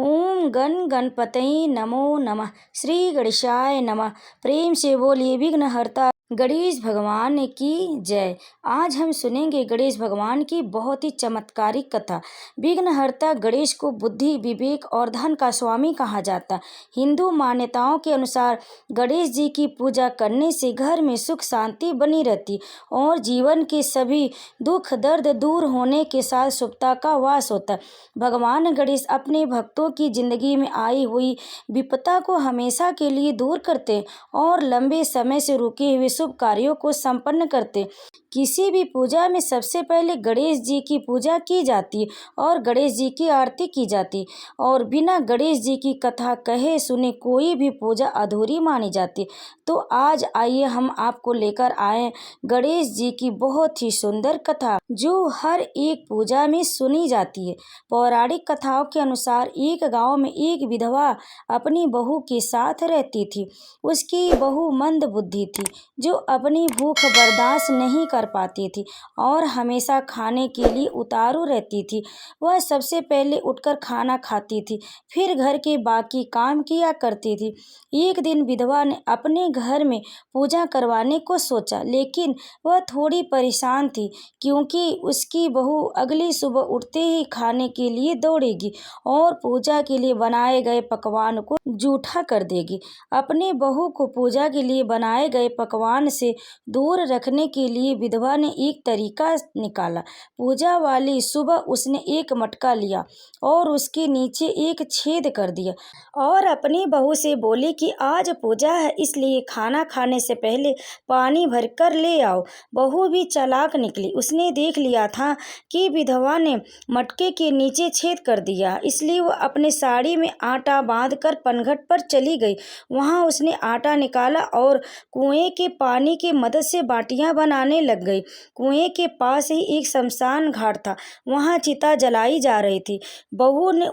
ओम गण गणपतये नमो नमः। श्री गणेशाय नमः। प्रेम से बोलिए विघ्नहर्ता गणेश भगवान की जय। आज हम सुनेंगे गणेश भगवान की बहुत ही चमत्कारिक कथा। विघ्नहर्ता गणेश को बुद्धि, विवेक और धन का स्वामी कहा जाता। हिंदू मान्यताओं के अनुसार गणेश जी की पूजा करने से घर में सुख शांति बनी रहती और जीवन के सभी दुख दर्द दूर होने के साथ शुभता का वास होता। भगवान गणेश अपने भक्तों की जिंदगी में आई हुई विपदा को हमेशा के लिए दूर करते और लंबे समय से रुके हुए शुभ कार्यों को संपन्न करते। किसी भी पूजा में सबसे पहले गणेश जी की पूजा की जाती और गणेश जी की आरती की जाती और बिना गणेश जी की कथा कहे सुने कोई भी पूजा अधूरी मानी जाती। तो आज आइए हम आपको लेकर आए गणेश जी की बहुत ही सुंदर कथा जो हर एक पूजा में सुनी जाती है। पौराणिक कथाओं के अनुसार एक गांव में एक विधवा अपनी बहू के साथ रहती थी। उसकी बहू मंद बुद्धि थी जो अपनी भूख बर्दाश्त नहीं कर पाती थी और हमेशा खाने के लिए उतारू रहती थी। वह सबसे पहले उठकर खाना खाती थी, फिर घर के बाकी काम किया करती थी। एक दिन विधवा ने अपने घर में पूजा करवाने को सोचा, लेकिन वह थोड़ी परेशान थी क्योंकि उसकी बहू अगली सुबह उठते ही खाने के लिए दौड़ेगी और पूजा के लिए बनाए गए पकवान को जूठा कर देगी। अपने बहू को पूजा के लिए बनाए गए पकवान से दूर रखने के लिए विधवा ने एक तरीका निकाला। पूजा वाली सुबह उसने एक मटका लिया और उसके नीचे एक छेद कर दिया और अपनी बहू से बोली कि आज पूजा है, इसलिए खाना खाने से पहले पानी भर कर ले आओ। बहू भी चालाक निकली। उसने देख लिया था कि विधवा ने मटके के नीचे छेद कर दिया, इसलिए वह अपने साड़ी में आटा बांधकर पनघट पर चली गई। वहां उसने आटा निकाला और कुएं के पानी की मदद से बाटियां बनाने लग गई। कुएं के पास ही एक शमशान घाट था, वहां चिता जलाई जा रही थी। बहू ने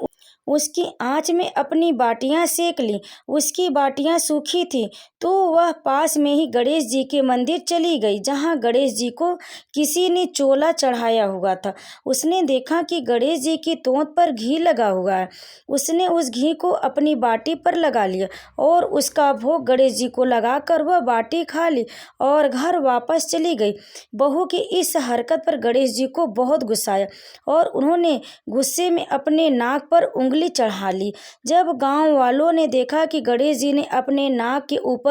उसकी आंच में अपनी बाटियां सेक ली। उसकी बाटियां सूखी थी तो वह पास में ही गणेश जी के मंदिर चली गई, जहां गणेश जी को किसी ने चोला चढ़ाया हुआ था। उसने देखा कि गणेश जी की तोंत पर घी लगा हुआ है। उसने उस घी को अपनी बाटी पर लगा लिया और उसका भोग गणेश जी को लगाकर वह बाटी खा ली और घर वापस चली गई। बहू की इस हरकत पर गणेश जी को बहुत गुस्सा आया और उन्होंने गुस्से में अपने नाक पर उंगली चढ़ा ली। जब गांव वालों ने देखा कि गणेश जी ने अपने नाक के ऊपर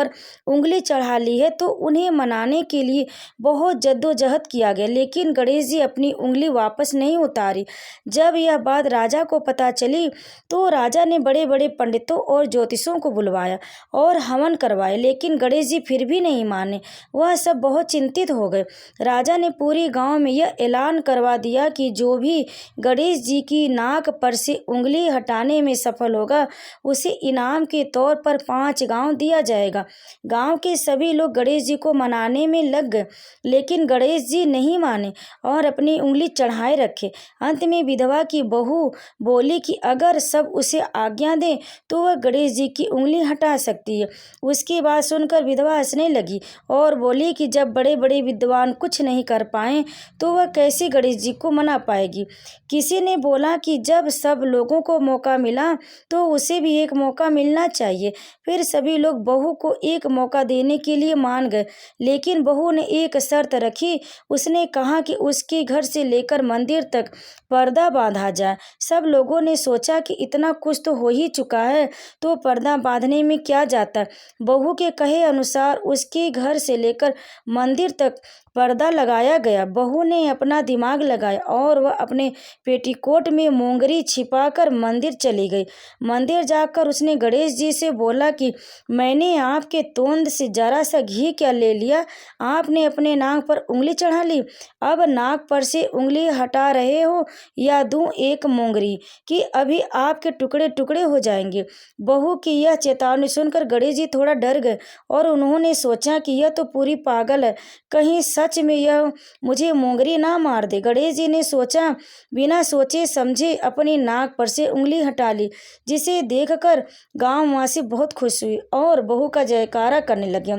उंगली चढ़ा ली है तो उन्हें मनाने के लिए बहुत जद्दोजहद किया गया, लेकिन गणेश जी अपनी उंगली वापस नहीं उतारी। जब यह बात राजा को पता चली तो राजा ने बड़े बड़े पंडितों और ज्योतिषों को बुलवाया और हवन करवाए, लेकिन गणेश जी फिर भी नहीं माने। वह सब बहुत चिंतित हो गए। राजा ने पूरे गांव में यह ऐलान करवा दिया कि जो भी गणेश जी की नाक पर से उंगली हटाने में सफल होगा उसे इनाम के तौर पर 5 गांव दिया जाएगा। गांव के सभी लोग गणेश जी को मनाने में लग गए, लेकिन गणेश जी नहीं माने और अपनी उंगली चढ़ाए रखे। अंत में विधवा की बहू बोली कि अगर सब उसे आज्ञा दें तो वह गणेश जी की उंगली हटा सकती है। उसकी बात सुनकर विधवा हंसने लगी और बोली कि जब बड़े बड़े विद्वान कुछ नहीं कर पाए तो वह कैसे गणेश जी को मना पाएगी। किसी ने बोला कि जब सब लोगों को मौका मिला तो उसे भी एक मौका मिलना चाहिए। फिर सभी लोग बहू को एक मौका देने के लिए मान गए, लेकिन बहू ने एक शर्त रखी। उसने कहा कि उसके घर से लेकर मंदिर तक पर्दा बांधा जाए। सब लोगों ने सोचा कि इतना कुछ तो हो ही चुका है तो पर्दा बांधने में क्या जाता है। बहू के कहे अनुसार उसके घर से लेकर मंदिर तक पर्दा लगाया गया। बहू ने अपना दिमाग लगाया और वह अपने पेटीकोट में मोंगरी छिपाकर मंदिर चली गई। मंदिर जाकर उसने गणेश जी से बोला कि मैंने आपके तोंद से जरा सा घी क्या ले लिया, आपने अपने नाक पर उंगली चढ़ा ली। अब नाक पर से उंगली हटा रहे हो या दूं एक मोंगरी कि अभी आपके टुकड़े टुकड़े हो जाएंगे। बहू की यह चेतावनी सुनकर गणेश जी थोड़ा डर गए और उन्होंने सोचा कि यह तो पूरी पागल है, कहीं सच में यह मुझे मोंगरी ना मार दे। गणेश जी ने सोचा, बिना सोचे समझे अपनी नाक पर से उंगली हटा ली, जिसे देखकर गांववासी बहुत खुश हुई और बहू का जयकारा करने लगे।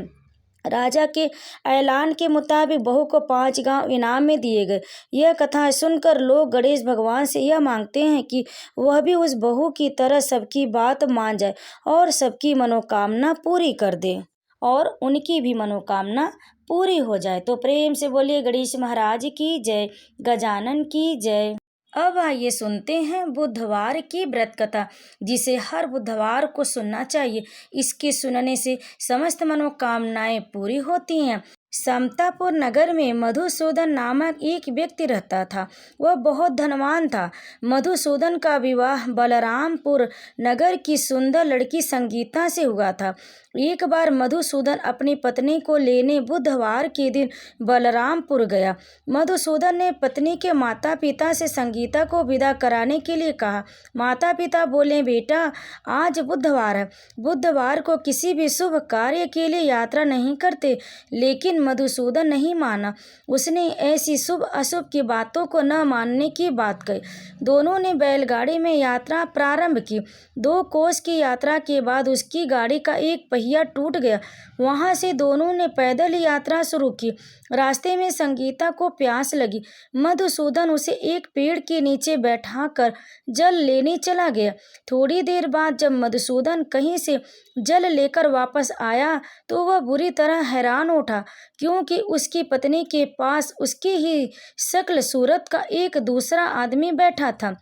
राजा के ऐलान के मुताबिक बहू को 5 गांव इनाम में दिए गए। यह कथा सुनकर लोग गणेश भगवान से यह मांगते हैं कि वह भी उस बहू की तरह सबकी बात मान जाए और सबकी मनोकामना पूरी कर दे और उनकी भी मनोकामना पूरी हो जाए। तो प्रेम से बोलिए गणेश महाराज की जय, गजानन की जय। अब आइए सुनते हैं बुधवार की व्रत कथा, जिसे हर बुधवार को सुनना चाहिए। इसके सुनने से समस्त मनोकामनाएं पूरी होती हैं। समतापुर नगर में मधुसूदन नामक एक व्यक्ति रहता था। वह बहुत धनवान था। मधुसूदन का विवाह बलरामपुर नगर की सुंदर लड़की संगीता से हुआ था। एक बार मधुसूदन अपनी पत्नी को लेने बुधवार के दिन बलरामपुर गया। मधुसूदन ने पत्नी के माता पिता से संगीता को विदा कराने के लिए कहा। माता पिता बोले, बेटा आज बुधवार है, बुधवार को किसी भी शुभ कार्य के लिए यात्रा नहीं करते। लेकिन मधुसूदन नहीं माना। उसने ऐसी शुभ अशुभ की बातों को न मानने की बात कही। दोनों ने बैलगाड़ी में यात्रा प्रारंभ की। 2 कोस की यात्रा के बाद उसकी गाड़ी का एक पहिया टूट गया। वहां से दोनों ने पैदल यात्रा शुरू की। रास्ते में संगीता को प्यास लगी। मधुसूदन उसे एक पेड़ के नीचे बैठाकर जल लेने चला गया। थोड़ी देर बाद जब मधुसूदन कहीं से जल लेकर वापस आया तो वह बुरी तरह हैरान उठा, क्योंकि उसकी पत्नी के पास उसकी ही शक्ल सूरत का एक दूसरा आदमी बैठा था।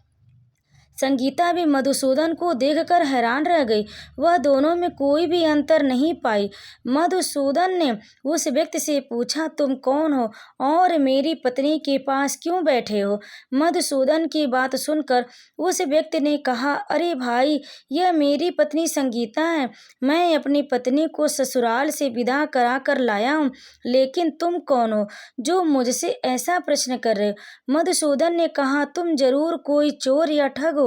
संगीता भी मधुसूदन को देखकर हैरान रह गई। वह दोनों में कोई भी अंतर नहीं पाई। मधुसूदन ने उस व्यक्ति से पूछा, तुम कौन हो और मेरी पत्नी के पास क्यों बैठे हो? मधुसूदन की बात सुनकर उस व्यक्ति ने कहा, अरे भाई, यह मेरी पत्नी संगीता है। मैं अपनी पत्नी को ससुराल से विदा करा कर लाया हूँ। लेकिन तुम कौन हो जो मुझसे ऐसा प्रश्न कर रहे हो? मधुसूदन ने कहा, तुम जरूर कोई चोर या ठग हो।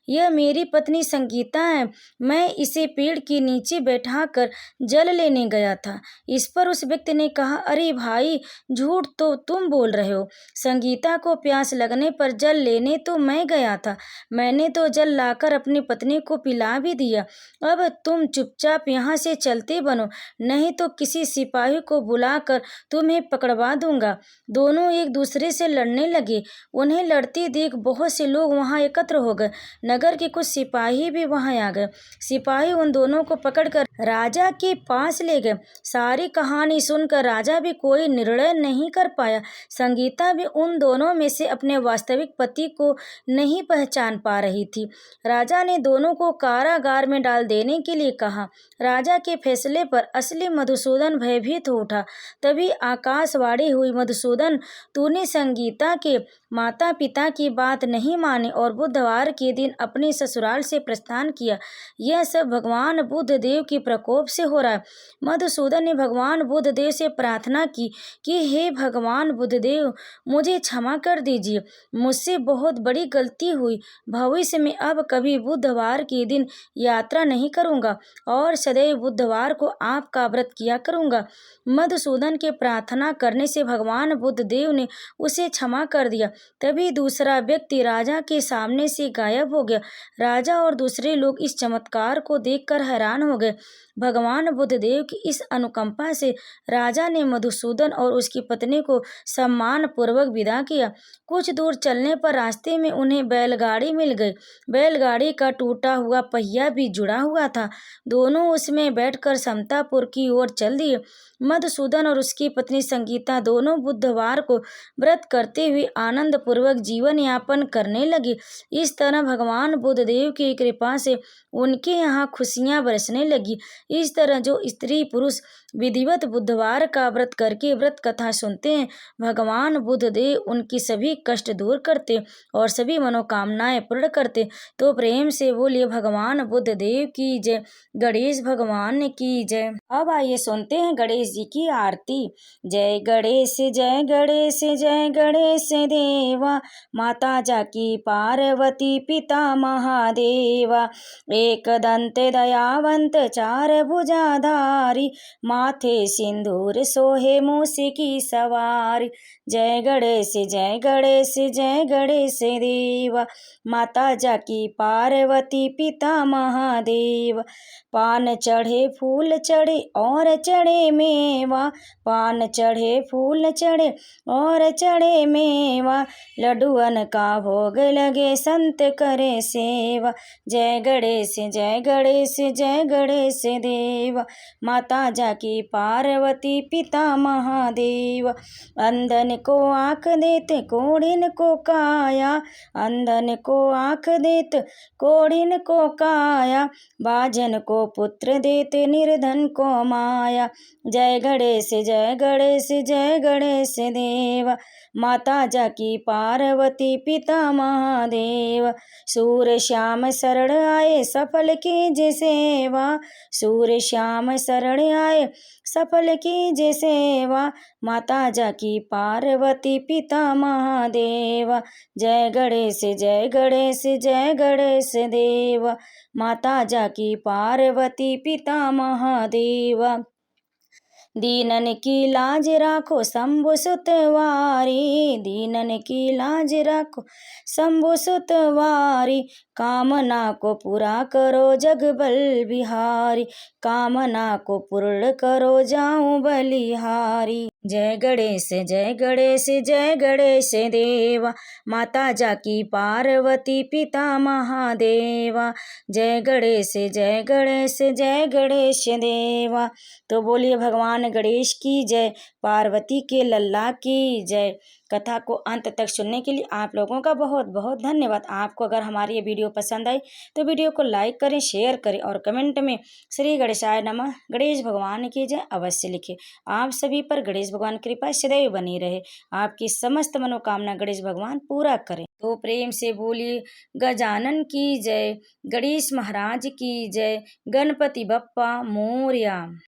यह मेरी पत्नी संगीता है। मैं इसे पेड़ के नीचे बैठाकर जल लेने गया था। इस पर उस व्यक्ति ने कहा, अरे भाई, झूठ तो तुम बोल रहे हो। संगीता को प्यास लगने पर जल लेने तो मैं गया था। मैंने तो जल लाकर अपनी पत्नी को पिला भी दिया। अब तुम चुपचाप यहाँ से चलते बनो, नहीं तो किसी सिपाही को बुलाकर तुम्हें पकड़वा दूंगा। दोनों एक दूसरे से लड़ने लगे। उन्हें लड़ते देख बहुत से लोग वहां एकत्र हो गए। नगर के कुछ सिपाही भी वहां आ गए। सिपाही उन दोनों को पकड़कर राजा के पास ले गए। सारी कहानी सुनकर राजा भी कोई निर्णय नहीं कर पाया। संगीता भी उन दोनों में से अपने वास्तविक पति को नहीं पहचान पा रही थी। राजा ने दोनों को कारागार में डाल देने के लिए कहा। राजा के फैसले पर असली मधुसूदन भयभीत हो उठा। तभी आकाशवाणी हुई, मधुसूदन, तूने संगीता के माता पिता की बात नहीं मानी और बुधवार के दिन अपने ससुराल से प्रस्थान किया। यह सब भगवान बुद्ध देव के प्रकोप से हो रहा है। मधुसूदन ने भगवान बुद्ध देव से प्रार्थना की कि हे भगवान बुद्ध देव, मुझे क्षमा कर दीजिए। मुझसे बहुत बड़ी गलती हुई। भविष्य में अब कभी बुधवार के दिन यात्रा नहीं करूंगा और सदैव बुधवार को आपका व्रत किया करूंगा। मधुसूदन के प्रार्थना करने से भगवान बुद्ध देव ने उसे क्षमा कर दिया। तभी दूसरा व्यक्ति राजा के सामने से गायब हो गया। राजा और दूसरे लोग इस चमत्कार को देखकर हैरान हो गए। भगवान बुद्ध देव की इस अनुकंपा से राजा ने मधुसूदन और उसकी पत्नी को सम्मान पूर्वक विदा किया। कुछ दूर चलने पर रास्ते में उन्हें बैलगाड़ी मिल गई। बैलगाड़ी का टूटा हुआ पहिया भी जुड़ा हुआ था। दोनों उसमें बैठकर समतापुर की ओर चल दिए। मधुसूदन और उसकी पत्नी संगीता दोनों बुधवार को व्रत करते हुए आनंद पूर्वक जीवन यापन करने लगे। इस तरह भगवान बुद्ध देव की कृपा से उनके यहाँ खुशियाँ बरसने लगी। इस तरह जो स्त्री पुरुष विधिवत बुधवार का व्रत करके व्रत कथा सुनते हैं, भगवान बुद्ध देव उनकी सभी कष्ट दूर करते और सभी मनोकामनाएं पूर्ण करते। तो प्रेम से बोलिए भगवान बुद्ध देव की जय, गणेश भगवान की जय। अब आइए सुनते हैं गणेश जी की आरती। जय गणेश जय गणेश जय गणेश देवा, माता जाकी पार्वती पिता महादेवा, एक दंत दयावंत चार भुजाधारी, माथे सिंदूर सोहे मूसी की सवारी। जय गणेश जय गणेश जय गणेश देवा, माता जाकी पार्वती पिता महादेव, पान चढ़े फूल चढ़े और चढ़े में मेवा, पान चढ़े फूल चढ़े और चढ़े मेवा, लड्डुअन का भोग लगे संत करे सेवा। जय गणेश जय गणेश जय गणेश देव, माता जाकी पार्वती पिता महादेव। अंधन को आँख देते कोढ़िन को काया, अंधन को आँख देते कोढ़िन को काया, बाजन को पुत्र देते निर्धन को माया। जय गणेश जय गणेश जय गणेश देव, माता जाकी पार्वती पिता महादेव। सूर श्याम शरण आए सफल कीजे सेवा, सूर श्याम शरण आए सफल कीजे सेवा, माता जाकी पार्वती पिता महादेव। जय गणेश जय गणेश जय गणेश देव, माता जाकी पार्वती पिता महादेव। दीनन की लाज राखो शंभु सुतवारी, दीनन की लाज राखो शंभु सुतवारी, कामना को पूरा करो जग बल बिहारी, कामना को पूर्ण करो जाऊं बलिहारी। जय गणेश जय गणेश जय गणेश देवा, माता जाकी पार्वती पिता महादेवा। जय गणेश जय गणेश जय गणेश देवा। तो बोलिए भगवान गणेश की जय, पार्वती के लल्ला की जय। कथा को अंत तक सुनने के लिए आप लोगों का बहुत बहुत धन्यवाद। आपको अगर हमारी ये वीडियो पसंद आई तो वीडियो को लाइक करें, शेयर करें और कमेंट में श्री गणेशाय नमः, गणेश भगवान की जय अवश्य लिखें। आप सभी पर गणेश भगवान की कृपा सदैव बनी रहे, आपकी समस्त मनोकामना गणेश भगवान पूरा करें। तो प्रेम से बोलिए गजानन की जय, गणेश महाराज की जय, गणपति बप्पा मोरया।